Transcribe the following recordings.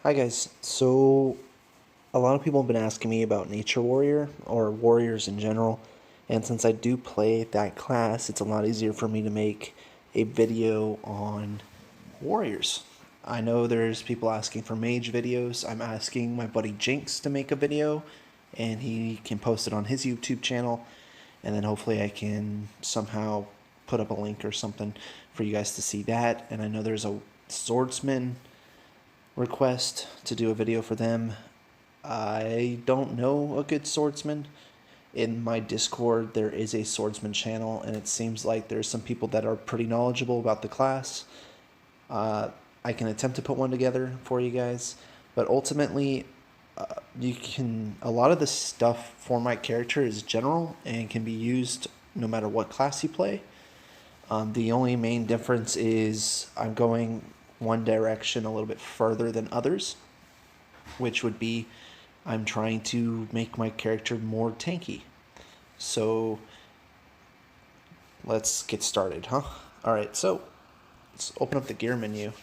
Hi guys. So a lot of people have been asking me about Nature Warrior or Warriors in general, and since I do play that class, it's a lot easier for me to make a video on Warriors. I know there's people asking for mage videos. I'm asking my buddy Jinx to make a video, and he can post it on his YouTube channel, and then hopefully I can somehow put up a link or something for you guys to see that. And I know there's a swordsman request to do a video for them. I don't know a good swordsman. In my Discord, there is a swordsman channel, and it seems like there's some people that are pretty knowledgeable about the class. I can attempt to put one together for you guys, but ultimately, a lot of the stuff for my character is general and can be used no matter what class you play. The only main difference is I'm going one direction a little bit further than others, which would be I'm trying to make my character more tanky. So let's get started, huh? Alright, so let's open up the gear menu.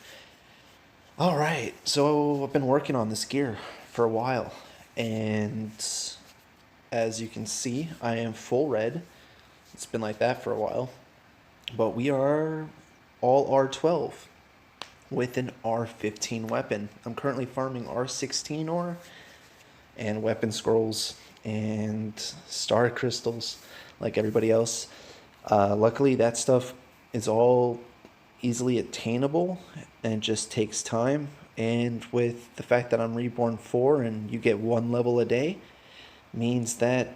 Alright, so I've been working on this gear for a while, and as you can see, I am full red. It's been like that for a while, but we are all R12 with an R15 weapon. I'm currently farming R16 ore and weapon scrolls and star crystals like everybody else. Luckily, that stuff is all easily attainable and just takes time. And with the fact that I'm Reborn 4 and you get 1 level a day, means that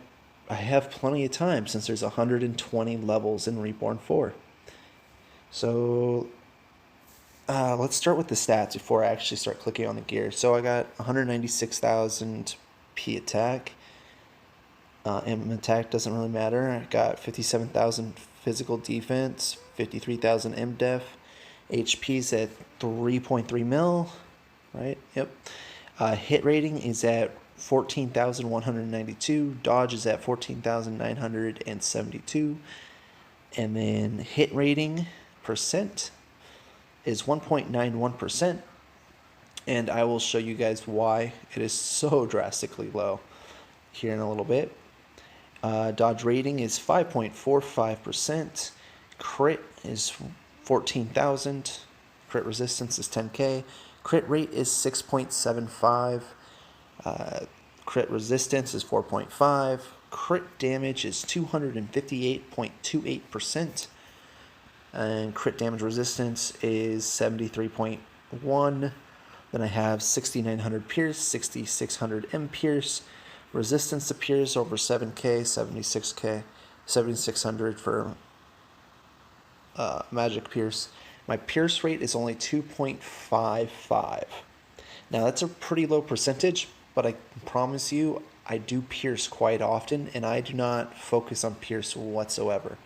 I have plenty of time since there's 120 levels in Reborn 4. So let's start with the stats before I actually start clicking on the gear. So I got 196,000 P attack. M attack doesn't really matter. I got 57,000 physical defense, 53,000 M def. HP's at 3.3 mil, right? Yep. Hit rating is at 14,192. Dodge is at 14,972. And then hit rating percent is 1.91%, and I will show you guys why it is so drastically low here in a little bit. Dodge rating is 5.45%. Crit is 14,000. Crit resistance is 10k. Crit rate is 6.75. Crit resistance is 4.5. Crit damage is 258.28%. And crit damage resistance is 73.1. Then I have 6900 pierce, 6600 M pierce, resistance to pierce over 7k, 76k, 7600 for magic pierce. My pierce rate is only 2.55. Now that's a pretty low percentage, but I promise you I do pierce quite often, and I do not focus on pierce whatsoever.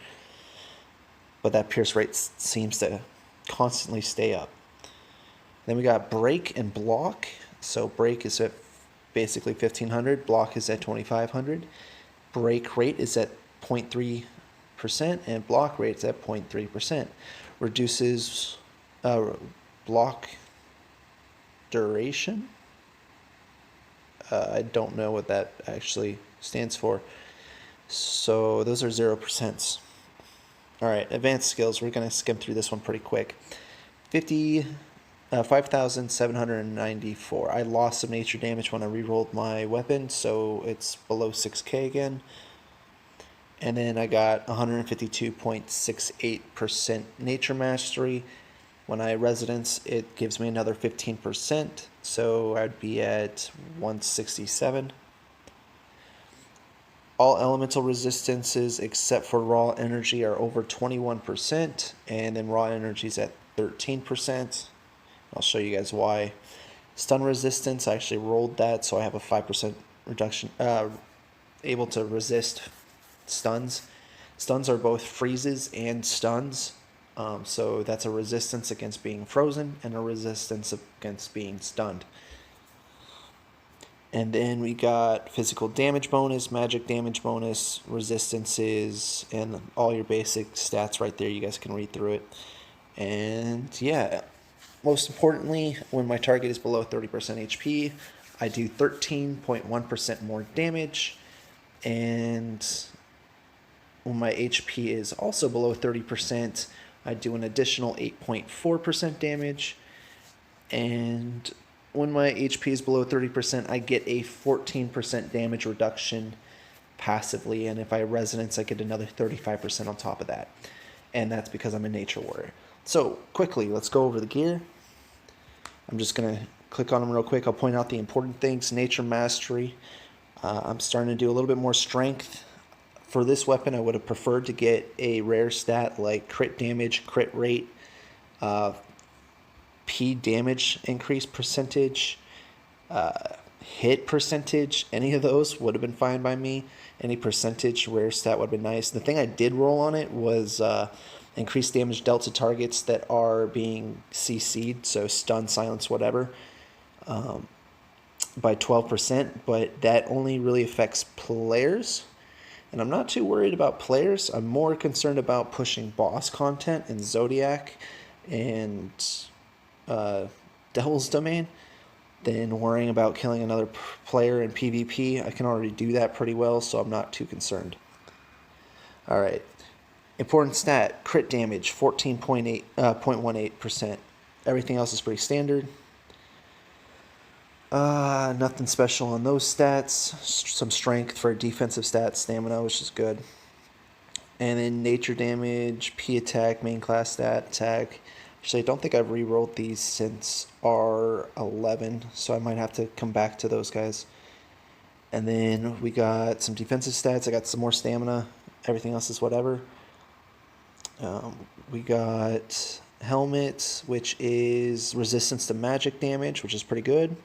But that pierce rate seems to constantly stay up. Then we got break and block. So break is at basically 1500, block is at 2500. Break rate is at 0.3% and block rate is at 0.3%. Reduces block duration. I don't know what that actually stands for. So those are 0%. Alright, advanced skills. We're going to skim through this one pretty quick. 5,794. I lost some nature damage when I rerolled my weapon, so it's below 6k again. And then I got 152.68% nature mastery. When I residence, it gives me another 15%, so I'd be at 167. All elemental resistances except for raw energy are over 21%, and then raw energy is at 13%. I'll show you guys why. Stun resistance, I actually rolled that, so I have a 5% reduction, able to resist stuns. Stuns are both freezes and stuns, so that's a resistance against being frozen and a resistance against being stunned. And then we got physical damage bonus, magic damage bonus, resistances, and all your basic stats right there. You guys can read through it. And yeah, Most importantly, when my target is below 30% HP, I do 13.1% more damage, and when my HP is also below 30%, I do an additional 8.4% damage, and when my HP is below 30%, I get a 14% damage reduction passively, and if I resonance, I get another 35% on top of that, and that's because I'm a nature warrior. So quickly, let's go over the gear. I'm just going to click on them real quick. I'll point out the important things. Nature Mastery. I'm starting to do a little bit more strength. For this weapon, I would have preferred to get a rare stat like crit damage, crit rate, P damage increase percentage, hit percentage. Any of those would have been fine by me. Any percentage rare stat would have been nice. The thing I did roll on it was increased damage dealt to targets that are being CC'd, so stun, silence, whatever, by 12%, but that only really affects players. And I'm not too worried about players. I'm more concerned about pushing boss content in Zodiac and Devil's Domain than worrying about killing another player in PvP. I can already do that pretty well, so I'm not too concerned. Alright. Important stat, crit damage, 14.18%. Everything else is pretty standard. Nothing special on those stats. Some strength for defensive stats, stamina, which is good. And then nature damage, P attack, main class stat, attack. Actually, I don't think I've re-rolled these since R11, so I might have to come back to those guys. And then we got some defensive stats. I got some more stamina. Everything else is whatever. We got helmet, which is resistance to magic damage, which is pretty good.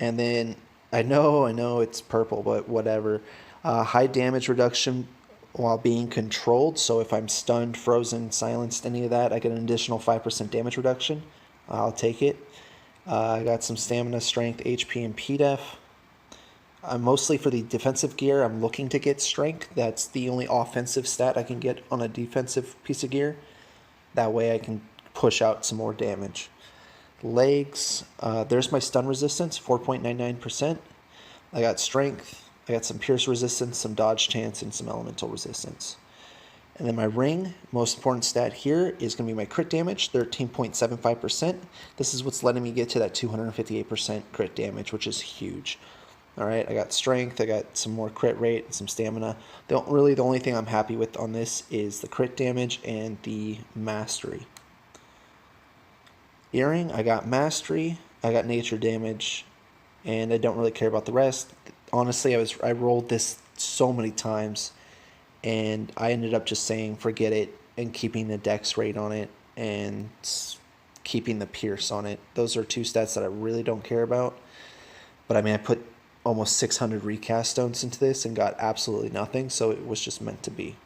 And then I know it's purple, but whatever. High damage reduction while being controlled. So if I'm stunned, frozen, silenced, any of that, I get an additional 5% damage reduction. I'll take it. I got some stamina, strength, HP, and PDEF. Mostly for the defensive gear, I'm looking to get strength. That's the only offensive stat I can get on a defensive piece of gear. That way I can push out some more damage. Legs, there's my stun resistance, 4.99%. I got strength, I got some pierce resistance, some dodge chance, and some elemental resistance. And then my ring, most important stat here is going to be my crit damage, 13.75%. This is what's letting me get to that 258% crit damage, which is huge. Alright, I got strength, I got some more crit rate, and some stamina. Really, the only thing I'm happy with on this is the crit damage and the mastery. Earring, I got mastery, I got nature damage, and I don't really care about the rest. Honestly, I rolled this so many times, and I ended up just saying forget it and keeping the dex rate on it and keeping the pierce on it. Those are two stats that I really don't care about. But I mean, I put almost 600 recast stones into this and got absolutely nothing, so it was just meant to be.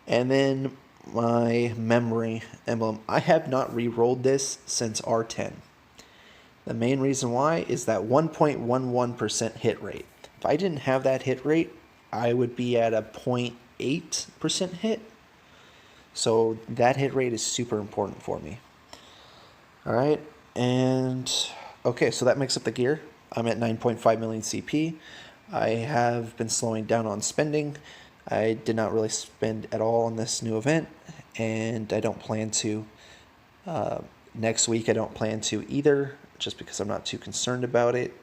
And then my memory emblem. I have not re-rolled this since R10. The main reason why is that 1.11% hit rate. If I didn't have that hit rate, I would be at a 0.8% hit. So that hit rate is super important for me. Alright, and okay, so that makes up the gear. I'm at 9.5 million CP. I have been slowing down on spending. I did not really spend at all on this new event, and I don't plan to. Next week I don't plan to either, just because I'm not too concerned about it.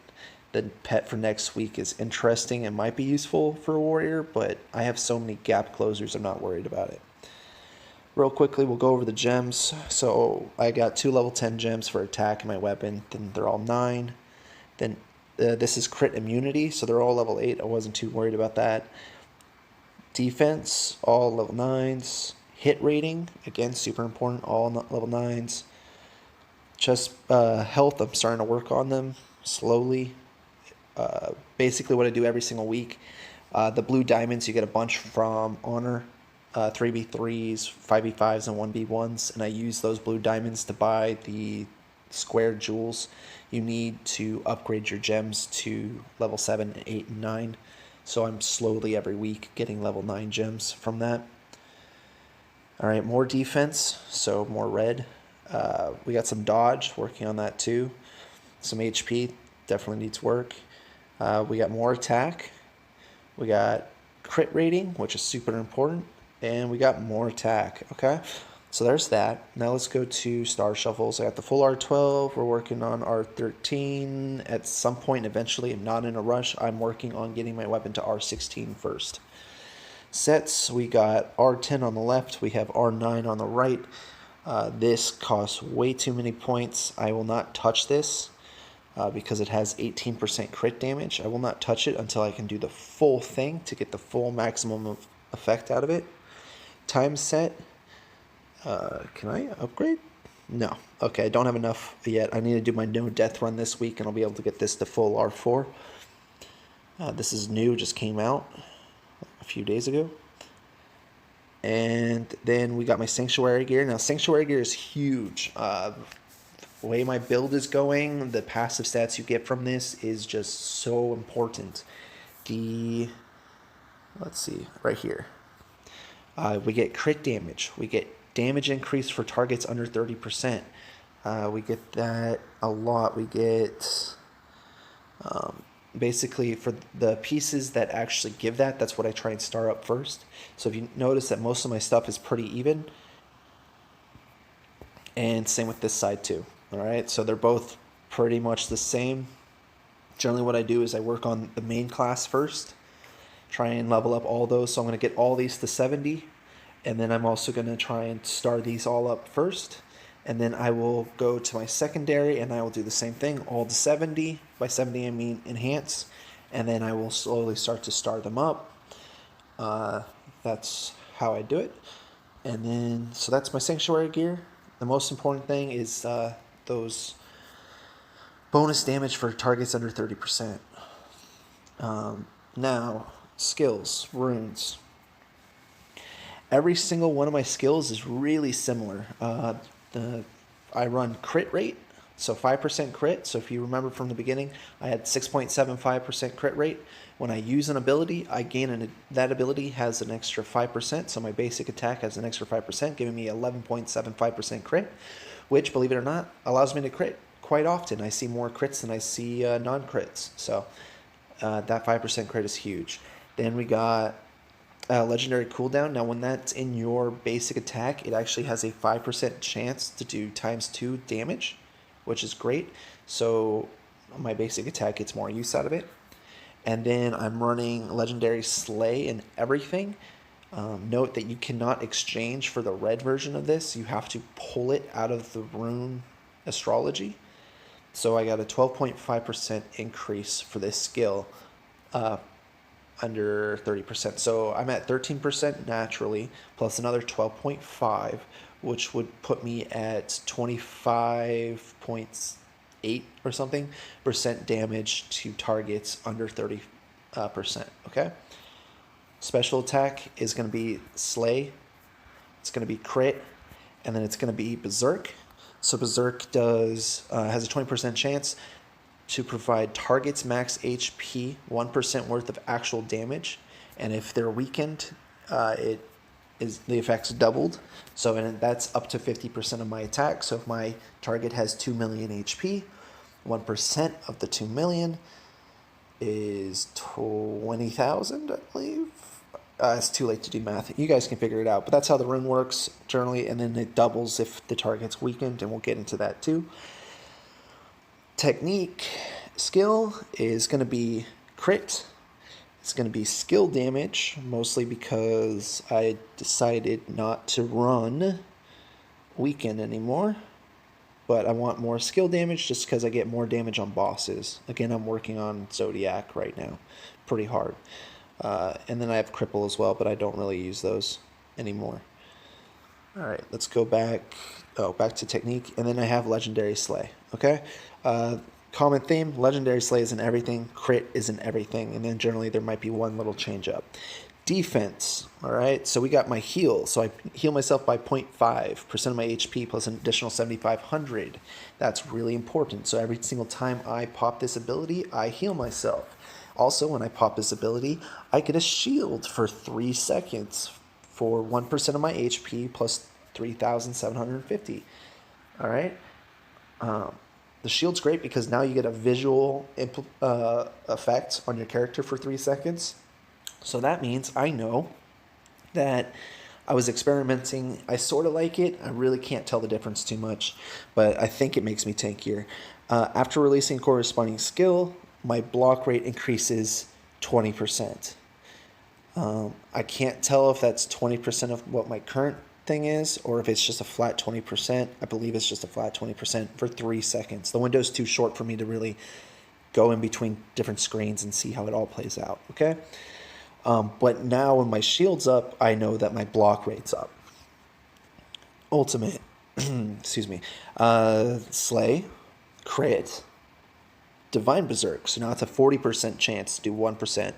The pet for next week is interesting and might be useful for a warrior, but I have so many gap closers I'm not worried about it. Real quickly, we'll go over the gems. So I got 2 level 10 gems for attack in my weapon, then they're all 9. Then this is crit immunity, so they're all level 8. I wasn't too worried about that. Defense, all level 9s. Hit rating, again, super important, all level 9s. Just health, I'm starting to work on them slowly. Basically what I do every single week. The blue diamonds, you get a bunch from Honor. 3v3s, 5v5s, and 1v1s. And I use those blue diamonds to buy the square jewels you need to upgrade your gems to level 7, 8, and 9. So I'm slowly every week getting level 9 gems from that. Alright, more defense, so more red. We got some dodge, working on that too. Some HP, definitely needs work. We got more attack. We got crit rating, which is super important. And we got more attack, okay? So there's that. Now let's go to star shuffles. I got the full R12. We're working on R13. At some point, eventually, I'm not in a rush. I'm working on getting my weapon to R16 first. Sets, we got R10 on the left. We have R9 on the right. This costs way too many points. I will not touch this because it has 18% crit damage. I will not touch it until I can do the full thing to get the full maximum of effect out of it. Time set. Can I upgrade? No. Okay, I don't have enough yet. I need to do my no death run this week, and I'll be able to get this to full R4. This is new, just came out a few days ago. And then we got my Sanctuary gear. Now, Sanctuary gear is huge. The way my build is going, the passive stats you get from this is just so important. Let's see, right here. We get crit damage. We get damage increase for targets under 30%. We get that a lot. We get basically for the pieces that actually give that, that's what I try and star up first. So if you notice that most of my stuff is pretty even, and same with this side too. All right, so they're both pretty much the same. Generally what I do is I work on the main class first, try and level up all those. So I'm going to get all these to 70, and then I'm also going to try and star these all up first. And then I will go to my secondary and I will do the same thing, all to 70. By 70 I mean enhance. And then I will slowly start to star them up. That's how I do it. And then, so that's my Sanctuary gear. The most important thing is those bonus damage for targets under 30%. Now, skills, runes. Every single one of my skills is really similar. I run crit rate, so 5% crit. So if you remember from the beginning, I had 6.75% crit rate. When I use an ability, I gain that ability has an extra 5%. So my basic attack has an extra 5%, giving me 11.75% crit, which, believe it or not, allows me to crit quite often. I see more crits than I see non-crits. So that 5% crit is huge. Then we got legendary cooldown. Now when that's in your basic attack, it actually has a 5% chance to do ×2 damage, which is great. So my basic attack gets more use out of it. And then I'm running legendary slay in everything. Note that you cannot exchange for the red version of this. You have to pull it out of the rune astrology. So I got a 12.5% increase for this skill under 30%. So I'm at 13% naturally, plus another 12.5, which would put me at 25.8 or something percent damage to targets under 30%. Okay. Special attack is going to be Slay. It's going to be Crit, and then it's going to be Berserk. So Berserk has a 20% chance to provide targets max HP 1% worth of actual damage, and if they're weakened, the effect's doubled. So and that's up to 50% of my attack. So if my target has 2 million HP, 1% of the 2 million is 20,000, I believe. It's too late to do math. You guys can figure it out, but that's how the rune works generally, and then it doubles if the target's weakened, and we'll get into that too. Technique skill is going to be crit. It's going to be skill damage, mostly because I decided not to run weaken anymore, but I want more skill damage just because I get more damage on bosses. Again, I'm working on Zodiac right now, pretty hard. And then I have cripple as well, but I don't really use those anymore. All right, let's go back to technique, and then I have legendary slay. Okay, common theme: legendary slay is in everything, crit is in everything, and then generally there might be one little change up. Defense. All right, so we got my heal. So I heal myself by 0.5% of my HP plus an additional 7,500. That's really important. So every single time I pop this ability, I heal myself. Also, when I pop this ability, I get a shield for 3 seconds for 1% of my HP plus 3,750. All right. The shield's great because now you get a visual effect on your character for 3 seconds. So that means I know that I was experimenting. I sort of like it. I really can't tell the difference too much, but I think it makes me tankier. After releasing corresponding skill, my block rate increases 20%. I can't tell if that's 20% of what my current thing is or if it's just a flat 20%. I believe it's just a flat 20% for 3 seconds. The window's too short for me to really go in between different screens and see how it all plays out, okay? But now when my shield's up, I know that my block rate's up. Ultimate, excuse me, Slay, Crit, Divine Berserk. So now it's a 40% chance to do 1%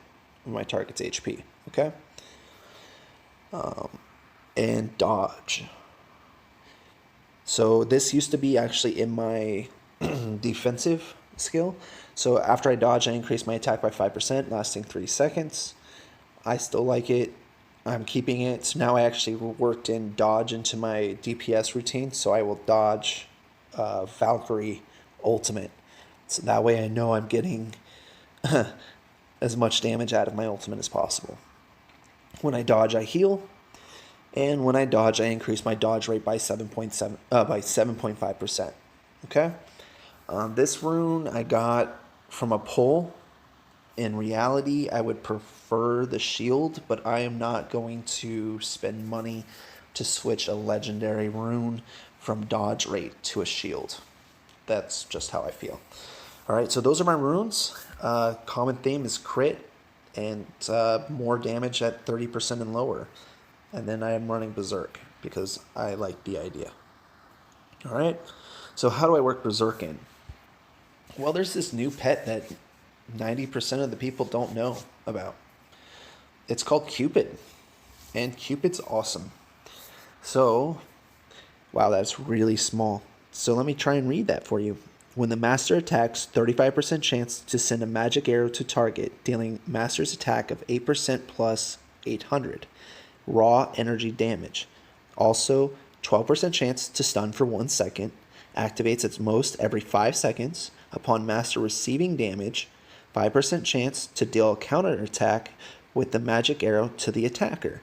of my target's HP, okay? And Dodge. So this used to be actually in my defensive skill. So after I dodge, I increase my attack by 5%, lasting 3 seconds. I still like it. I'm keeping it. So now I actually worked in dodge into my DPS routine. So I will dodge Valkyrie ultimate. So that way I know I'm getting as much damage out of my ultimate as possible. When I dodge, I heal. And when I dodge, I increase my dodge rate by 7.5%. Okay? This rune I got from a pull. In reality, I would prefer the shield, but I am not going to spend money to switch a legendary rune from dodge rate to a shield. That's just how I feel. All right, so those are my runes. Common theme is crit and more damage at 30% and lower. And then I am running Berserk because I like the idea. All right, so how do I work Berserk in? Well, there's this new pet that 90% of the people don't know about. It's called Cupid, and Cupid's awesome. So, wow, that's really small. So let me try and read that for you. When the master attacks, 35% chance to send a magic arrow to target, dealing master's attack of 8% plus 800 raw energy damage. Also, 12% chance to stun for 1 second, activates its most every 5 seconds. Upon master receiving damage, 5% chance to deal a counterattack with the magic arrow to the attacker,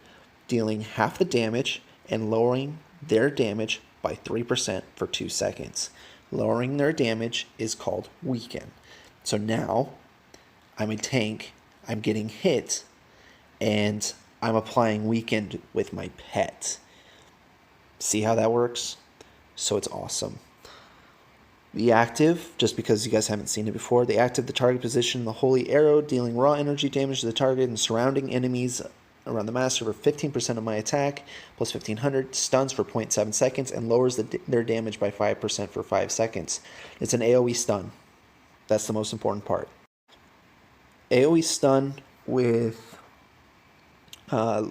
dealing half the damage and lowering their damage by 3% for 2 seconds. Lowering their damage is called weaken. So now I'm a tank, I'm getting hit, and I'm applying weakened with my pet. See how that works? So it's awesome. The active, just because you guys haven't seen it before, the active, the target position, the holy arrow, dealing raw energy damage to the target and surrounding enemies around the master for 15% of my attack, plus 1500, stuns for 0.7 seconds, and lowers their damage by 5% for 5 seconds. It's an AoE stun. That's the most important part. AoE stun with a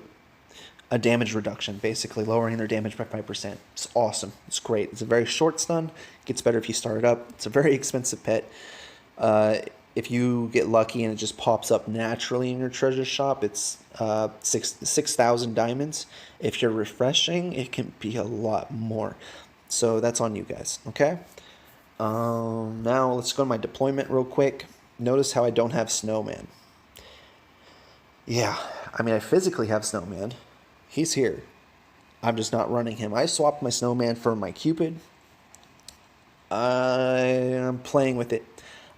damage reduction, basically lowering their damage by 5%. It's awesome. It's great. It's a very short stun. It gets better if you start it up. It's a very expensive pet. If you get lucky and it just pops up naturally in your treasure shop, it's 6,000 diamonds. If you're refreshing, it can be a lot more. So that's on you guys, okay? Now let's go to my deployment real quick. Notice how I don't have Snowman. Yeah, I mean, I physically have Snowman. He's here. I'm just not running him. I swapped my Snowman for my Cupid. I'm playing with it.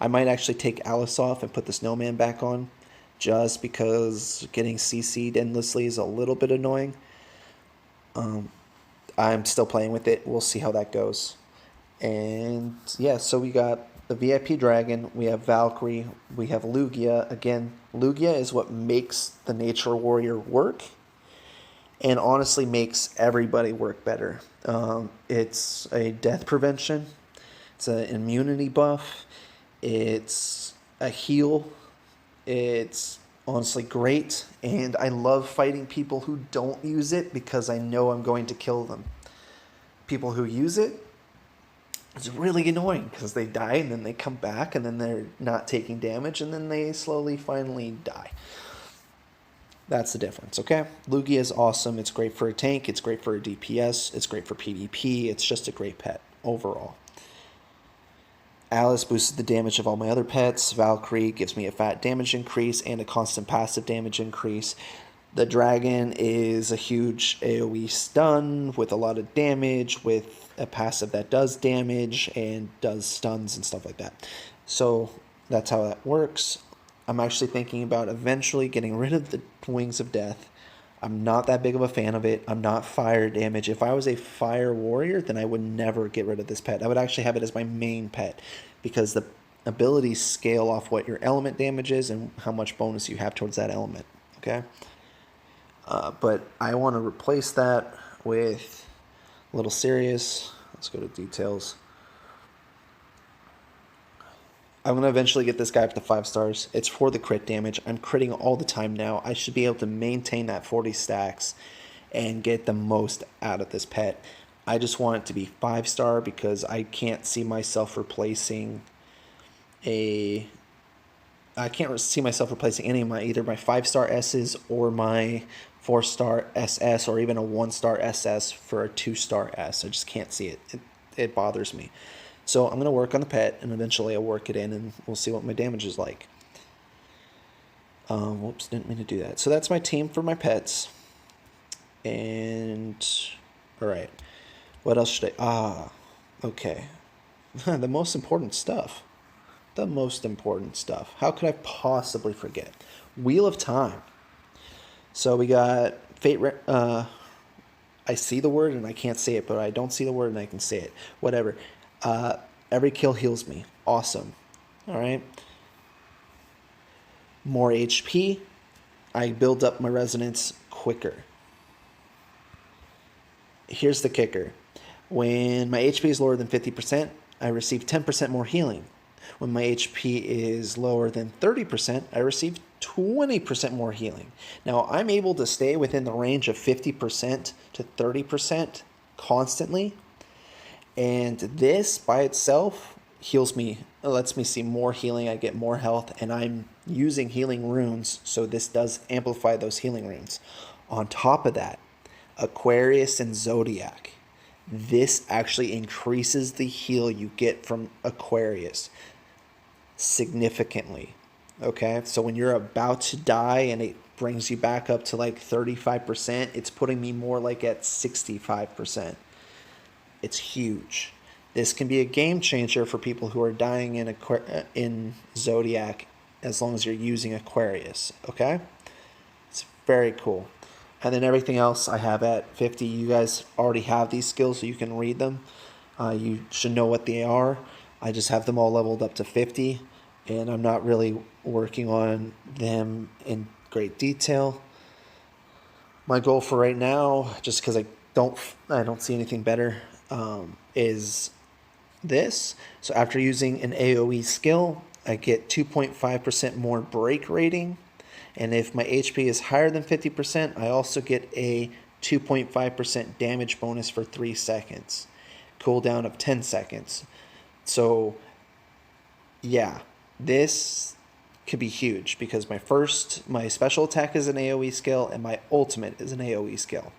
I might actually take Alice off and put the Snowman back on, just because getting CC'd endlessly is a little bit annoying. I'm still playing with it. We'll see how that goes. And yeah, so we got the VIP Dragon, we have Valkyrie, we have Lugia. Again, Lugia is what makes the Nature Warrior work, and honestly makes everybody work better. It's a death prevention, it's an immunity buff, it's a heal, it's honestly great, and I love fighting people who don't use it because I know I'm going to kill them. People who use it, it's really annoying because they die and then they come back and then they're not taking damage and then they slowly finally die. That's the difference, okay? Lugia is awesome. It's great for a tank. It's great for a DPS. It's great for PvP. It's just a great pet. overall. Alice boosted the damage of all my other pets. Valkyrie gives me a fat damage increase and a constant passive damage increase. The dragon is a huge AoE stun with a lot of damage, with a passive that does damage and does stuns and stuff like that. So that's how that works. I'm actually thinking about eventually getting rid of the Wings of Death. I'm not that big of a fan of it. I'm not fire damage. If I was a fire warrior, then I would never get rid of this pet. I would actually have it as my main pet because the abilities scale off what your element damage is and how much bonus you have towards that element. Okay? But I want to replace that with a little Sirius. Let's go to details. I'm going to eventually get this guy up to 5 stars. It's for the crit damage. I'm critting all the time now. I should be able to maintain that 40 stacks and get the most out of this pet. I just want it to be 5-star because I can't see myself replacing any of my either my 5-star S's or my 4-star SS or even a 1-star SS for a 2-star S. I just can't see it. It bothers me. So I'm going to work on the pet, and eventually I'll work it in, and we'll see what my damage is like. Whoops, didn't mean to do that. So that's my team for my pets. And, all right. What else should I... okay. The most important stuff. The most important stuff. How could I possibly forget? Wheel of Time. So we got Fate... I see the word, and I can't say it, but I don't see the word, and I can say it. Whatever. Every kill heals me. Awesome. All right. More HP. I build up my resonance quicker. Here's the kicker. When my HP is lower than 50%, I receive 10% more healing. When my HP is lower than 30%, I receive 20% more healing. Now, I'm able to stay within the range of 50% to 30% constantly. And this by itself heals me, lets me see more healing, I get more health, and I'm using healing runes, so this does amplify those healing runes. On top of that, Aquarius and Zodiac. This actually increases the heal you get from Aquarius significantly. Okay, so when you're about to die and it brings you back up to like 35%, it's putting me more like at 65%. It's huge. This can be a game changer for people who are dying in Zodiac as long as you're using Aquarius, okay? It's very cool. And then everything else I have at 50. You guys already have these skills, so you can read them. You should know what they are. I just have them all leveled up to 50, and I'm not really working on them in great detail. My goal for right now, just because I don't see anything better, is this. So after using an AoE skill, I get 2.5% more break rating. And if my HP is higher than 50%, I also get a 2.5% damage bonus for 3 seconds. Cooldown of 10 seconds. So, yeah, this could be huge because my special attack is an AoE skill and my ultimate is an AoE skill.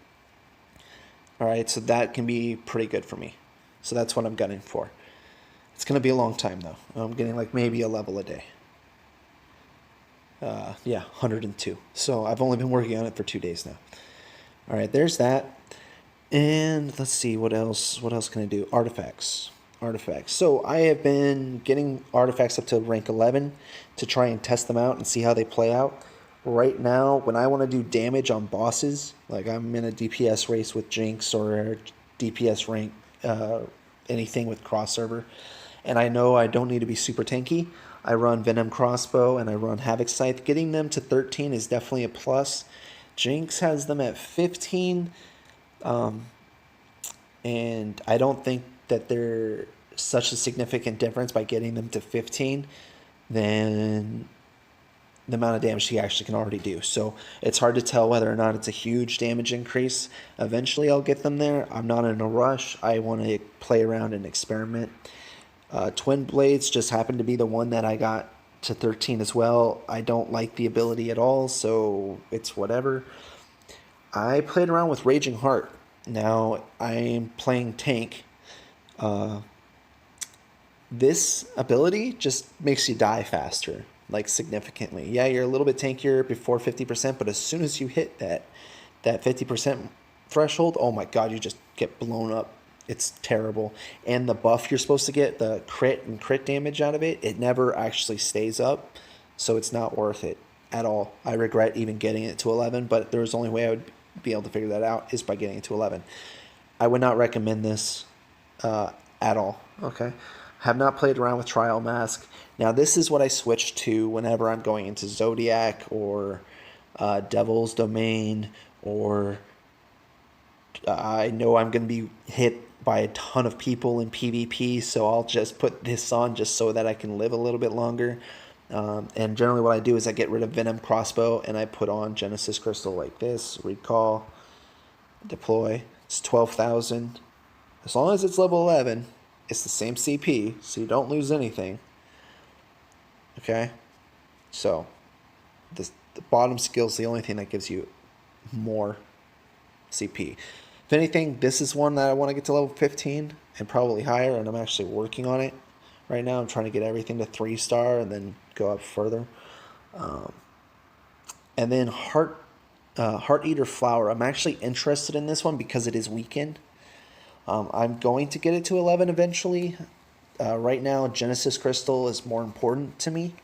Alright, so that can be pretty good for me. So that's what I'm gunning for. It's going to be a long time, though. I'm getting like maybe a level a day. 102. So I've only been working on it for 2 days now. Alright, there's that. And let's see, what else? What else can I do? Artifacts. So I have been getting artifacts up to rank 11 to try and test them out and see how they play out. Right now, when I want to do damage on bosses, like I'm in a DPS race with Jinx or DPS rank, anything with cross server, and I know I don't need to be super tanky, I run Venom Crossbow and I run Havoc Scythe. Getting them to 13 is definitely a plus. Jinx has them at 15, and I don't think that they're such a significant difference by getting them to 15 than the amount of damage she actually can already do. So it's hard to tell whether or not it's a huge damage increase. Eventually I'll get them there. I'm not in a rush. I want to play around and experiment. Twin Blades just happened to be the one that I got to 13 as well. I don't like the ability at all, so it's whatever. I played around with Raging Heart. Now I'm playing tank. This ability just makes you die faster, like significantly. Yeah, you're a little bit tankier before 50%, but as soon as you hit that 50% threshold, oh my god, you just get blown up. It's terrible. And the buff you're supposed to get, the crit and crit damage out of it, it never actually stays up, so it's not worth it at all. I regret even getting it to 11, but there's only way I would be able to figure that out is by getting it to 11. I would not recommend this at all. Okay. Have not played around with Trial Mask. Now, this is what I switch to whenever I'm going into Zodiac or Devil's Domain, or I know I'm going to be hit by a ton of people in PvP, so I'll just put this on just so that I can live a little bit longer. And generally what I do is I get rid of Venom Crossbow and I put on Genesis Crystal like this. Recall, deploy. It's 12,000. As long as it's level 11, it's the same CP, so you don't lose anything. Okay? So, the bottom skill is the only thing that gives you more CP. If anything, this is one that I want to get to level 15 and probably higher, and I'm actually working on it right now. I'm trying to get everything to 3-star and then go up further. And then Heart Eater Flower. I'm actually interested in this one because it is weakened. I'm going to get it to 11 eventually. Right now, Genesis Crystal is more important to me.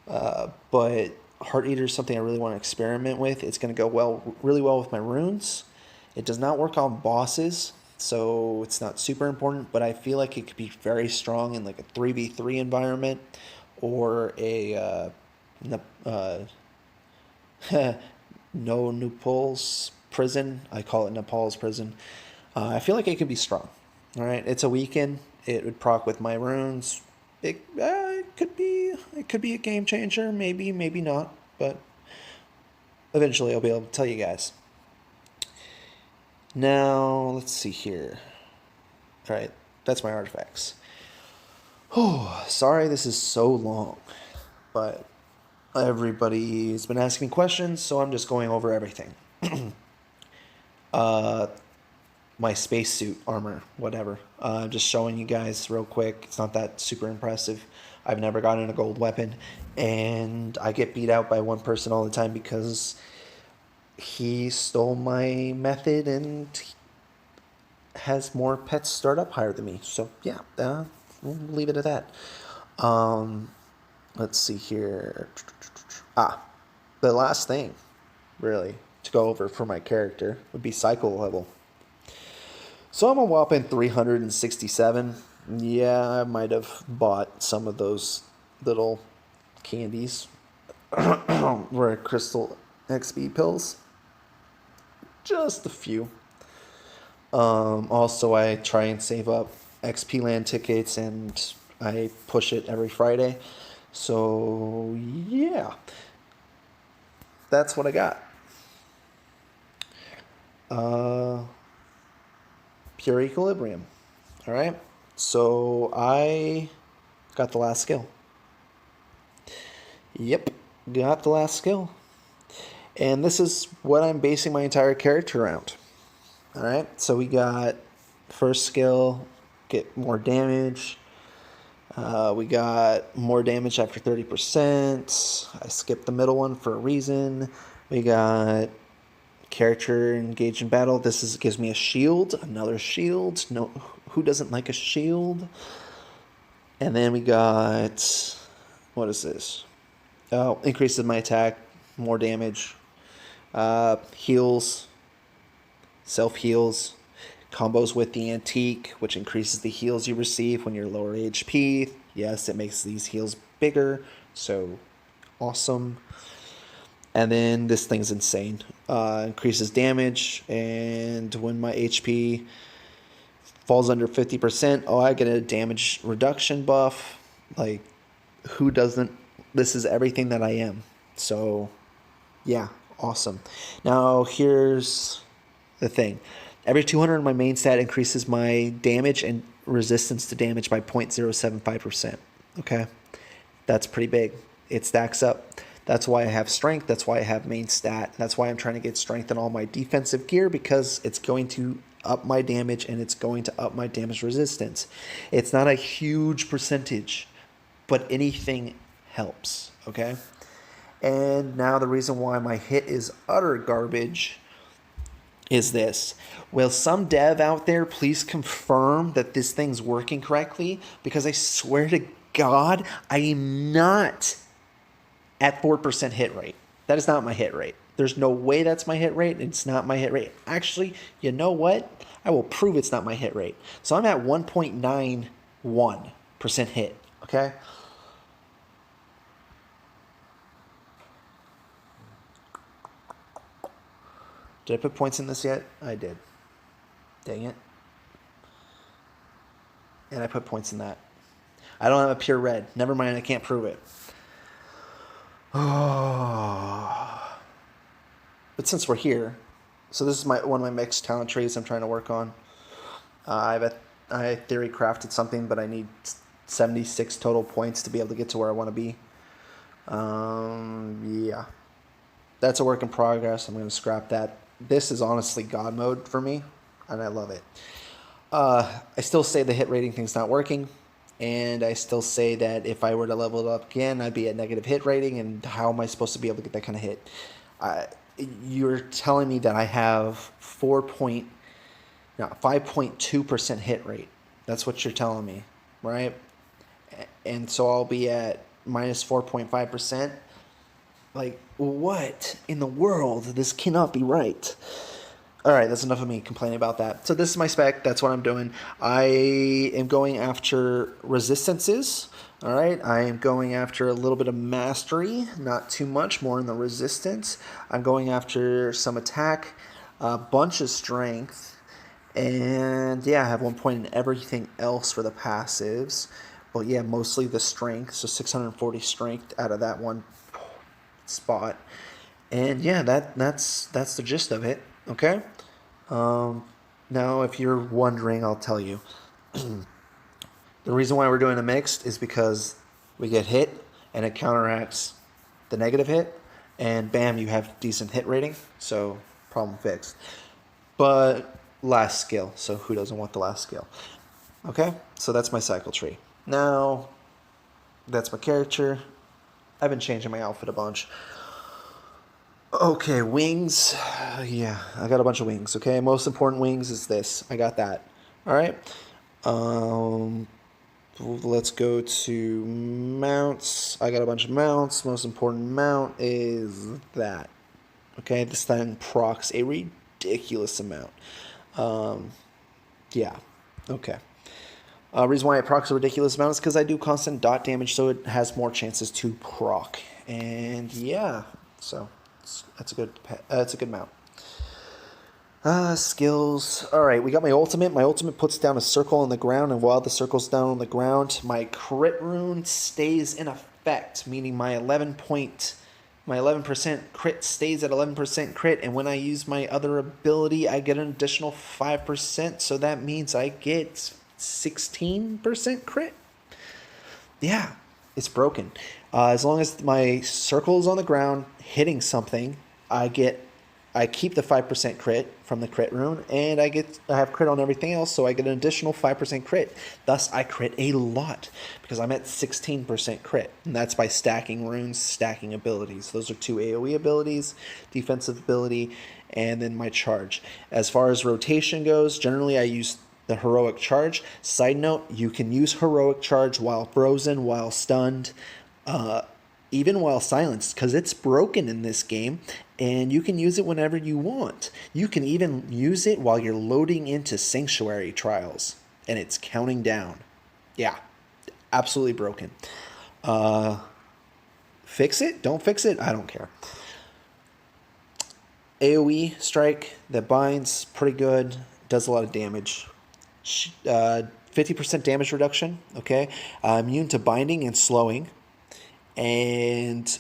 But Heart Eater is something I really want to experiment with. It's going to go really well with my runes. It does not work on bosses, so it's not super important, but I feel like it could be very strong in like a 3v3 environment or a no Nepal's prison. I call it Nepal's prison. I feel like it could be strong. All right, it's a weekend. It would proc with my runes. It could be a game changer. Maybe not. But eventually, I'll be able to tell you guys. Now let's see here. All right, that's my artifacts. Oh, sorry, this is so long, but everybody's been asking me questions, so I'm just going over everything. My spacesuit armor, whatever. Just showing you guys real quick. It's not that super impressive. I've never gotten a gold weapon, and I get beat out by one person all the time because he stole my method and has more pets start up higher than me. So yeah, we'll leave it at that. Let's see here. The last thing, really, to go over for my character would be cycle level. So I'm a whopping 367. Yeah, I might have bought some of those little candies. Rare crystal XP pills. Just a few. Also, I try and save up XP land tickets, and I push it every Friday. So, yeah. That's what I got. Pure Equilibrium. Alright, so I got the last skill. Yep, got the last skill. And this is what I'm basing my entire character around. Alright, so we got first skill, get more damage. We got more damage after 30%. I skipped the middle one for a reason. We got character engaged in battle. This gives me a shield, another shield. No, who doesn't like a shield? And then we got, what is this? Oh, increases my attack, more damage. Heals, self heals. Combos with the antique, which increases the heals you receive when you're lower HP. Yes, it makes these heals bigger, so awesome. And then this thing's insane. Increases damage, and when my HP falls under 50%, I get a damage reduction buff. Like, who doesn't? This is everything that I am. So, yeah, awesome. Now, here's the thing. Every 200 in my main stat increases my damage and resistance to damage by 0.075%. Okay? That's pretty big. It stacks up. That's why I have strength. That's why I have main stat. That's why I'm trying to get strength in all my defensive gear, because it's going to up my damage and it's going to up my damage resistance. It's not a huge percentage, but anything helps, okay? And now the reason why my hit is utter garbage is this. Will some dev out there please confirm that this thing's working correctly? Because I swear to God, I am not at 4% hit rate. That is not my hit rate. There's no way that's my hit rate. It's not my hit rate. Actually, you know what? I will prove it's not my hit rate. So I'm at 1.91% hit, okay? Did I put points in this yet? I did. Dang it. And I put points in that. I don't have a pure red. Never mind, I can't prove it. Oh. But since we're here, so this is one of my mixed talent trees I'm trying to work on. I theory crafted something, but I need 76 total points to be able to get to where I want to be. Yeah. That's a work in progress. I'm going to scrap that. This is honestly God mode for me, and I love it. I still say the hit rating thing's not working, and I still say that if I were to level it up again, I'd be at negative hit rating, and how am I supposed to be able to get that kind of hit? You're telling me that I have 5.2% hit rate. That's what you're telling me, right? And so I'll be at minus 4.5%. Like, what in the world? This cannot be right. All right, that's enough of me complaining about that. So this is my spec. That's what I'm doing. I am going after resistances. All right, I am going after a little bit of mastery, not too much, more in the resistance. I'm going after some attack, a bunch of strength, and yeah, I have 1 point in everything else for the passives. Well, yeah, mostly the strength, so 640 strength out of that one spot. And yeah, that's the gist of it. Okay. Now, if you're wondering, I'll tell you. The reason why we're doing a mixed is because we get hit and it counteracts the negative hit, and bam, you have decent hit rating. So problem fixed. But last skill. So who doesn't want the last skill? Okay. So that's my cycle tree. Now, that's my character. I've been changing my outfit a bunch. Okay, wings. Yeah, I got a bunch of wings, okay? Most important wings is this. I got that. All right? Let's go to mounts. I got a bunch of mounts. Most important mount is that. Okay, this thing procs a ridiculous amount. Yeah, okay. Reason why it procs a ridiculous amount is because I do constant dot damage, so it has more chances to proc. And yeah, so that's a good mount. Skills. All right, we got my ultimate. My ultimate puts down a circle on the ground, and while the circle's down on the ground, my crit rune stays in effect, meaning my 11% crit stays at 11% crit, and when I use my other ability, I get an additional 5%, so that means I get 16% crit. Yeah, it's broken. As long as my circle is on the ground hitting something, I keep the 5% crit from the crit rune, and I have crit on everything else, so I get an additional 5% crit. Thus, I crit a lot because I'm at 16% crit, and that's by stacking runes, stacking abilities. Those are 2 AoE abilities, defensive ability, and then my charge. As far as rotation goes, generally I use the heroic charge. Side note, you can use heroic charge while frozen, while stunned, even while silenced, because it's broken in this game, and you can use it whenever you want. You can even use it while you're loading into Sanctuary Trials, and it's counting down. Yeah, absolutely broken. Fix it? Don't fix it? I don't care. AoE strike that binds, pretty good, does a lot of damage. 50% damage reduction, okay? Immune to binding and slowing. And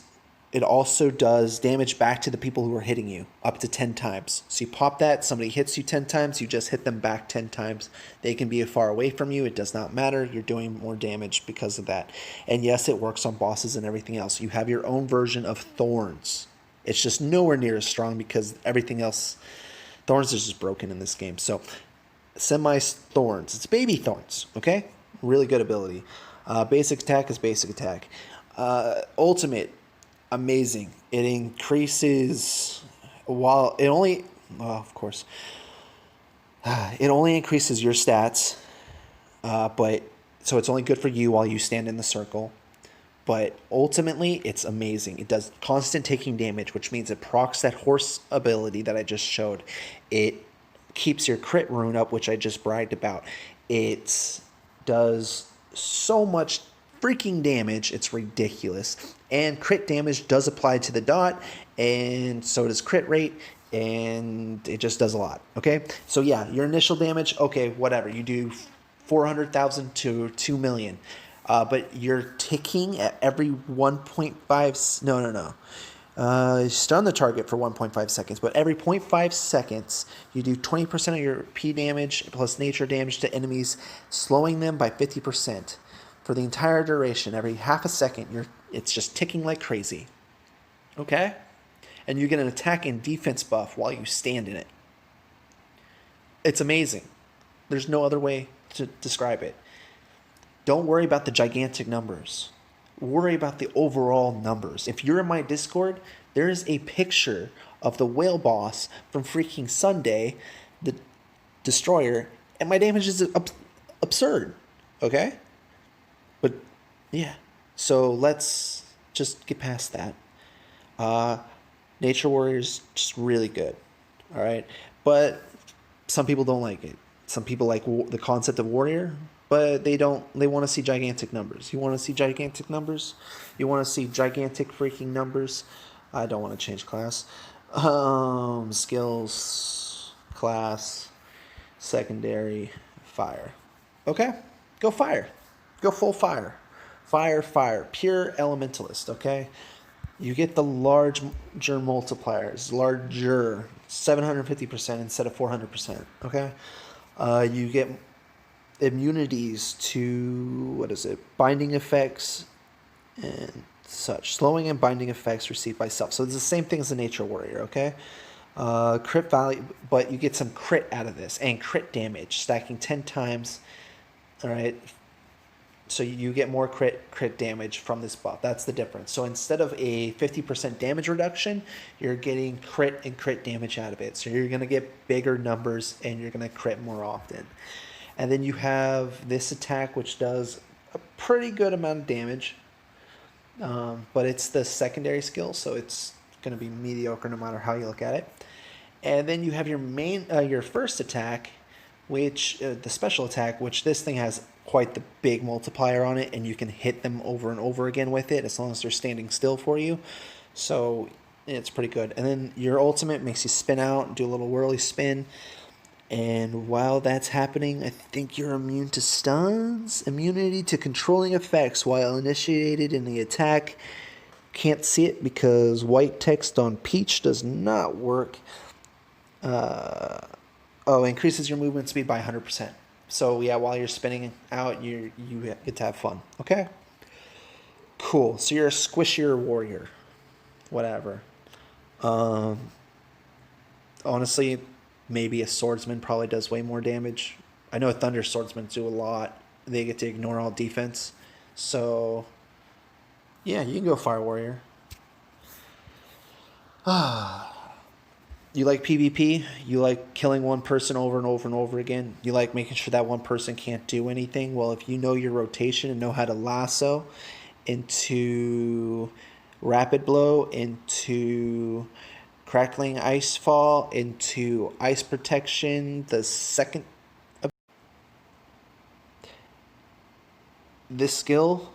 it also does damage back to the people who are hitting you up to 10 times. So you pop that, somebody hits you 10 times, you just hit them back 10 times. They can be far away from you. It does not matter. You're doing more damage because of that. And yes, it works on bosses and everything else. You have your own version of Thorns. It's just nowhere near as strong because everything else, Thorns is just broken in this game. So Semi-thorns. It's baby thorns, okay? Really good ability. Basic attack is basic attack. Ultimate, amazing. It increases, while it only, well, of course, it only increases your stats, but so it's only good for you while you stand in the circle. But ultimately, it's amazing. It does constant taking damage, which means it procs that horse ability that I just showed. It keeps your crit rune up, which I just bragged about. It does so much freaking damage. It's ridiculous. And crit damage does apply to the dot, and so does crit rate, and it just does a lot. Okay? So yeah, your initial damage, okay, whatever. You do 400,000 to 2 million. But you're ticking at every 1.5. No. Stun the target for 1.5 seconds, but every 0.5 seconds, you do 20% of your P damage plus nature damage to enemies, slowing them by 50%. For the entire duration, every half a second, it's just ticking like crazy. Okay? And you get an attack and defense buff while you stand in it. It's amazing. There's no other way to describe it. Don't worry about the gigantic numbers. Worry about the overall numbers. If you're in my Discord, there is a picture of the whale boss from freaking Sunday, the destroyer, and my damage is absurd. Okay? But yeah. So let's just get past that. Nature Warrior's just really good. All right? But some people don't like it. Some people like the concept of warrior, but they want to see gigantic numbers. You want to see gigantic numbers? You want to see gigantic freaking numbers? I don't want to change class. Skills, class, secondary, fire. Okay? Go fire. Go full fire. Fire. Pure elementalist, okay? You get the larger multipliers. Larger. 750% instead of 400%, okay? You get immunities to, binding effects and such. Slowing and binding effects received by self. So it's the same thing as the Nature Warrior, okay? Crit value, but you get some crit out of this, and crit damage, stacking 10 times, all right? So you get more crit damage from this buff. That's the difference. So instead of a 50% damage reduction, you're getting crit and crit damage out of it. So you're going to get bigger numbers, and you're going to crit more often. And then you have this attack, which does a pretty good amount of damage. But it's the secondary skill, so it's going to be mediocre no matter how you look at it. And then you have your first attack, which the special attack, which this thing has quite the big multiplier on it, and you can hit them over and over again with it as long as they're standing still for you. So it's pretty good. And then your ultimate makes you spin out and do a little whirly spin. And while that's happening, I think you're immune to stuns. Immunity to controlling effects while initiated in the attack. Can't see it because white text on Peach does not work. Increases your movement speed by 100%. So yeah, while you're spinning out, you get to have fun. Okay? Cool. So you're a squishier warrior. Whatever. Honestly, maybe a swordsman probably does way more damage. I know thunder swordsmen do a lot. They get to ignore all defense. So yeah, you can go fire warrior. You like PvP? You like killing one person over and over and over again? You like making sure that one person can't do anything? Well, if you know your rotation and know how to lasso into rapid blow, into crackling ice fall, into ice protection, the second... This skill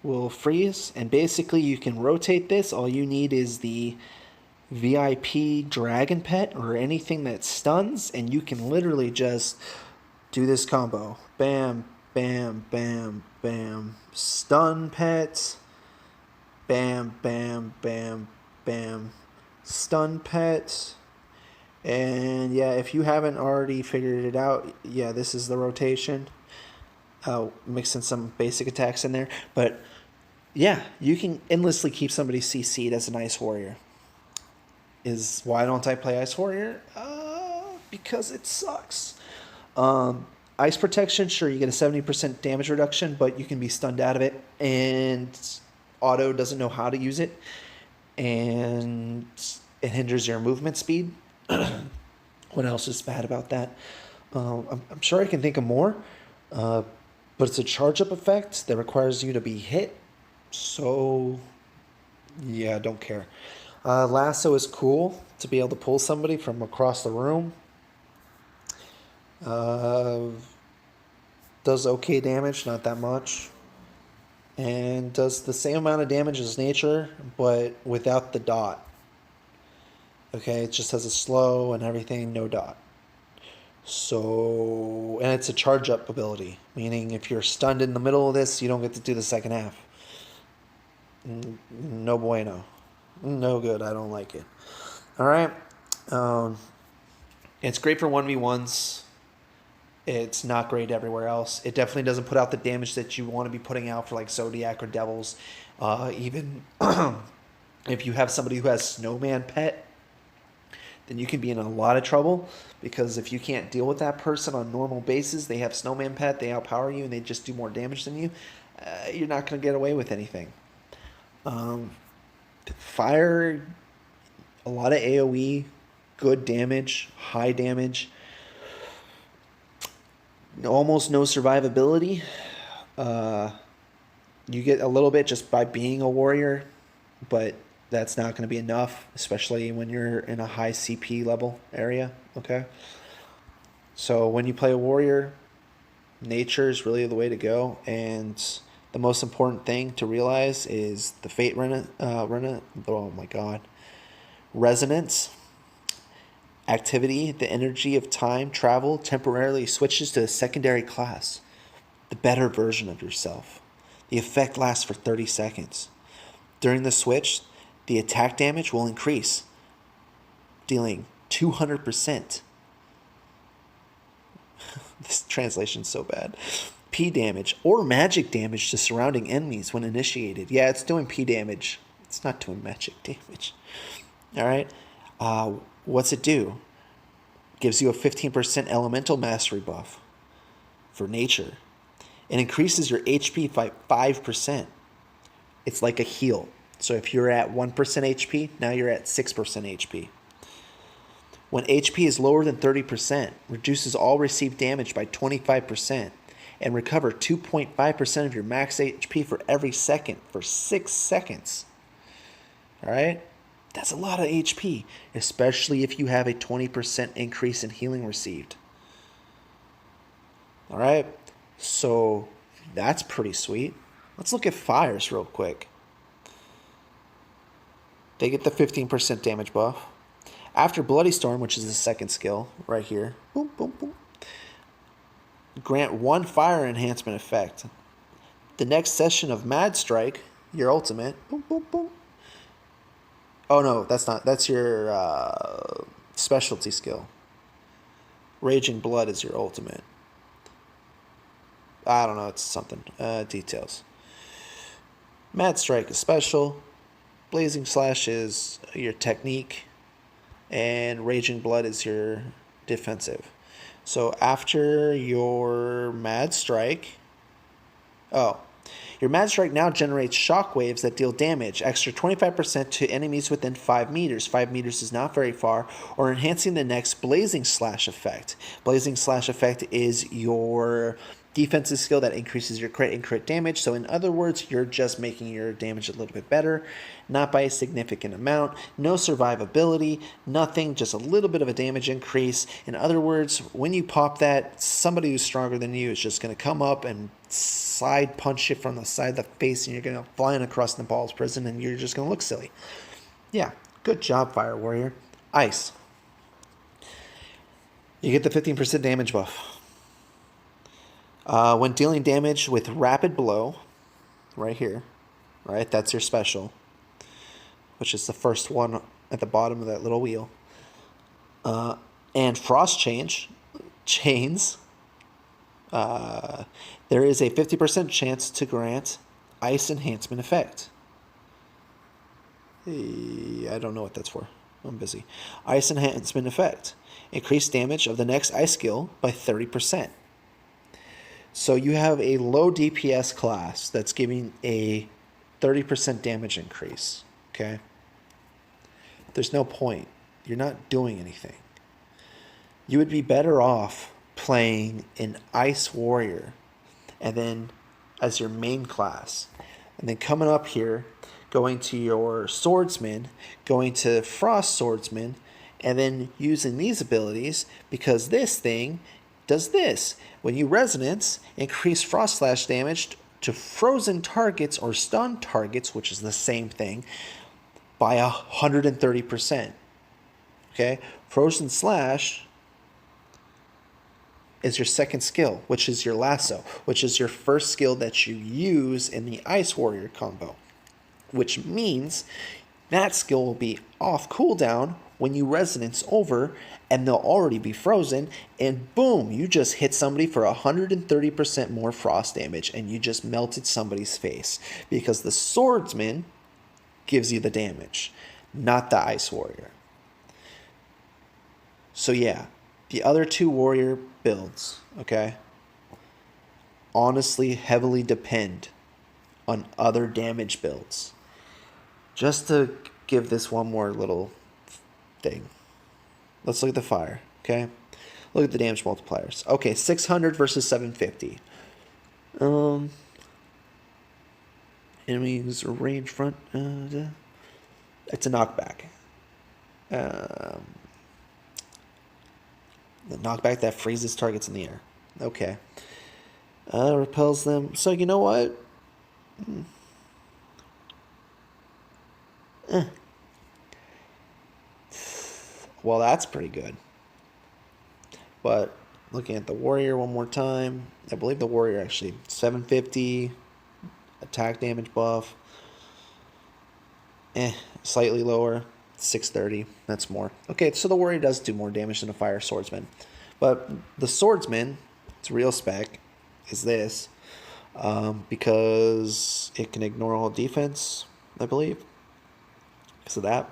will freeze, and basically you can rotate this. All you need is the VIP dragon pet or anything that stuns, and you can literally just do this combo. Bam, bam, bam, bam. Stun pet. Bam, bam, bam, bam. Stun pet. And yeah, if you haven't already figured it out, yeah, this is the rotation. Mixing some basic attacks in there. But yeah, you can endlessly keep somebody CC'd as an Ice Warrior. Why don't I play Ice Warrior? because it sucks. Ice protection, sure, you get a 70% damage reduction, but you can be stunned out of it, and auto doesn't know how to use it, and it hinders your movement speed. What else is bad about that? I'm sure I can think of more, uh, but it's a charge up effect that requires you to be hit. So, yeah, don't care. Lasso is cool to be able to pull somebody from across the room. Uh, does okay damage, not that much. And does the same amount of damage as nature, but without the dot. Okay, it just has a slow and everything, no dot. So, and it's a charge up ability, meaning if you're stunned in the middle of this, you don't get to do the second half. No bueno. No good. I don't like it. All right. It's great for 1v1s. It's not great everywhere else. It definitely doesn't put out the damage that you want to be putting out for like Zodiac or Devils. Even if you have somebody who has Snowman Pet, then you can be in a lot of trouble, because if you can't deal with that person on normal basis, they have Snowman Pet, they outpower you, and they just do more damage than you, you're not going to get away with anything. Fire, a lot of AoE, good damage, high damage, almost no survivability. You get a little bit just by being a warrior, but that's not going to be enough, especially when you're in a high CP level area, okay? So when you play a warrior, nature is really the way to go, and the most important thing to realize is the Fate Resonance activity. The energy of time travel temporarily switches to a secondary class, the better version of yourself. The effect lasts for 30 seconds. During the switch, the attack damage will increase, dealing 200%. This translation's so bad. P damage or magic damage to surrounding enemies when initiated. Yeah, it's doing P damage. It's not doing magic damage. All right. What's it do? Gives you a 15% elemental mastery buff for nature. It increases your HP by 5%. It's like a heal. So if you're at 1% HP, now you're at 6% HP. When HP is lower than 30%, reduces all received damage by 25%, and recover 2.5% of your max HP for every second for 6 seconds. All right? That's a lot of HP, especially if you have a 20% increase in healing received. All right? So that's pretty sweet. Let's look at fires real quick. They get the 15% damage buff. After Bloody Storm, which is the second skill right here, boom, boom, boom, grant 1 fire enhancement effect. The next session of Mad Strike, your ultimate, boom, boom, boom. Oh no, that's not. That's your specialty skill. Raging Blood is your ultimate. I don't know, it's something. Details. Mad Strike is special. Blazing Slash is your technique. And Raging Blood is your defensive. So after your Mad Strike... Your Mad Strike now generates shockwaves that deal damage, extra 25% to enemies within 5 meters. 5 meters is not very far, or enhancing the next Blazing Slash effect. Blazing Slash effect is your defensive skill that increases your crit and crit damage. So in other words, you're just making your damage a little bit better, not by a significant amount. No survivability, nothing, just a little bit of a damage increase. In other words, when you pop that, somebody who's stronger than you is just going to come up and side punch you from the side of the face, and you're going to fly across Nepal's prison, and you're just going to look silly. Yeah, good job, Fire Warrior. Ice. You get the 15% damage buff. When dealing damage with Rapid Blow, right here, right, that's your special, which is the first one at the bottom of that little wheel, and Frost Chains, there is a 50% chance to grant Ice Enhancement effect. I don't know what that's for. I'm busy. Ice enhancement effect. Increase damage of the next ice skill by 30%. So you have a low DPS class that's giving a 30% damage increase. Okay? There's no point. You're not doing anything. You would be better off playing an Ice Warrior and then as your main class. And then coming up here, going to your Swordsman, going to Frost Swordsman, and then using these abilities because this thing does this. When you resonance, increase Frost Slash damage to frozen targets or stunned targets, which is the same thing, by 130%. Okay? Frozen Slash is your second skill, which is your lasso, which is your first skill that you use in the Ice Warrior combo, which means that skill will be off cooldown when you resonance over and they'll already be frozen, and boom, you just hit somebody for 130% more frost damage and you just melted somebody's face because the Swordsman gives you the damage, not the Ice Warrior. So yeah, the other two warrior builds, okay, honestly heavily depend on other damage builds. Just to give this one more little thing. Let's look at the fire, okay? Look at the damage multipliers. Okay, 600 versus 750. Enemies range front. It's a knockback. The knockback that freezes targets in the air. Okay. Repels them. So you know what? Well, that's pretty good. But looking at the warrior one more time, I believe the warrior actually 750 attack damage buff. Slightly lower. 630. That's more. Okay, so the warrior does do more damage than a fire swordsman. But the swordsman, its real spec, is this. Because it can ignore all defense, I believe. So that.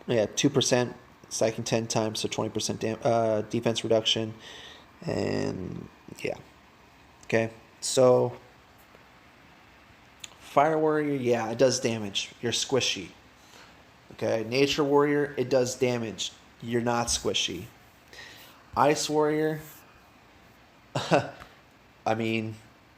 Yeah, 2%, stacking 10 times, so 20% defense reduction. And yeah. Okay, so fire warrior, yeah, it does damage. You're squishy. Okay, nature warrior, it does damage. You're not squishy. Ice warrior, I mean,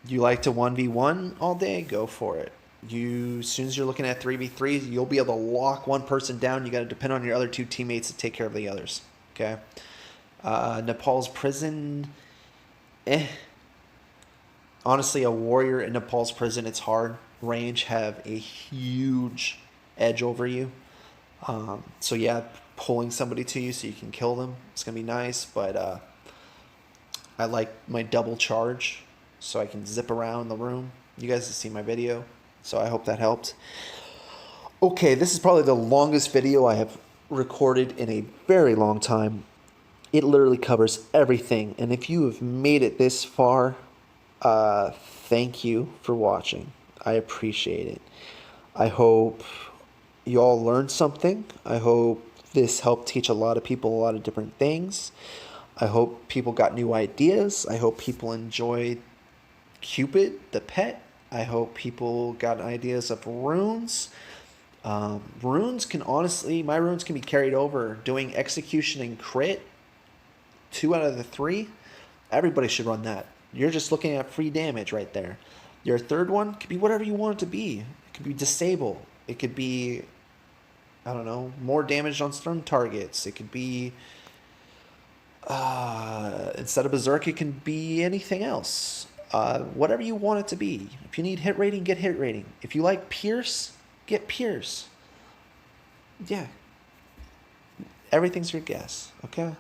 you like to 1v1 all day? Go for it. As soon as you're looking at 3v3, you'll be able to lock one person down. You got to depend on your other two teammates to take care of the others. Okay. Nepal's prison. Honestly, a warrior in Nepal's prison, it's hard. Range have a huge edge over you. So yeah, pulling somebody to you so you can kill them, it's gonna be nice. But I like my double charge, so I can zip around the room. You guys have seen my video, so I hope that helped. Okay, this is probably the longest video I have recorded in a very long time. It literally covers everything, and if you have made it this far, thank you for watching. I appreciate it. I hope you all learned something. I hope this helped teach a lot of people a lot of different things. I hope people got new ideas. I hope people enjoyed Cupid, the pet. I hope people got ideas of runes. Runes can honestly, my runes can be carried over. Doing execution and crit, 2 out of the 3, everybody should run that. You're just looking at free damage right there. Your third one could be whatever you want it to be. It could be disable. It could be, I don't know, more damage on stun targets. It could be, instead of Berserk, it can be anything else. Whatever you want it to be. If you need hit rating, get hit rating. If you like Pierce, get Pierce. Yeah. Everything's your guess, okay?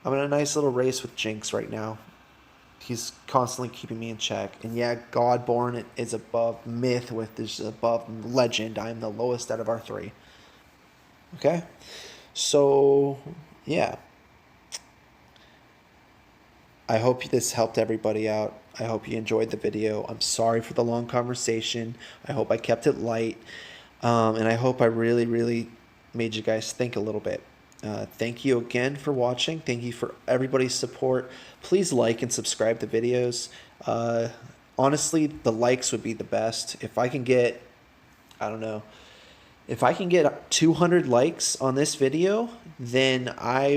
I'm in a nice little race with Jinx right now. He's constantly keeping me in check. And yeah, Godborn is above Myth, with is above Legend. I'm the lowest out of our 3. Okay? So, yeah. I hope this helped everybody out. I hope you enjoyed the video. I'm sorry for the long conversation. I hope I kept it light. And I hope I really, really made you guys think a little bit. Thank you again for watching. Thank you for everybody's support. Please like and subscribe to videos. Honestly, the likes would be the best. If I can get, I don't know, if I can get 200 likes on this video, then I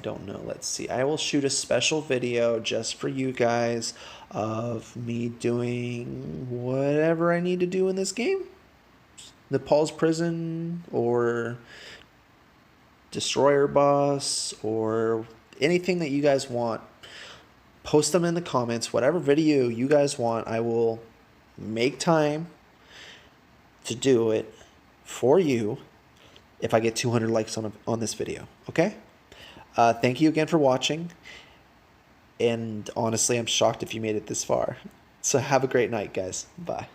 don't know, let's see. I will shoot a special video just for you guys of me doing whatever I need to do in this game. Nepal's Prison or Destroyer Boss or anything that you guys want. Post them in the comments. Whatever video you guys want, I will make time to do it for you if I get 200 likes on this video. Okay? Thank you again for watching. And honestly, I'm shocked if you made it this far. So have a great night, guys. Bye.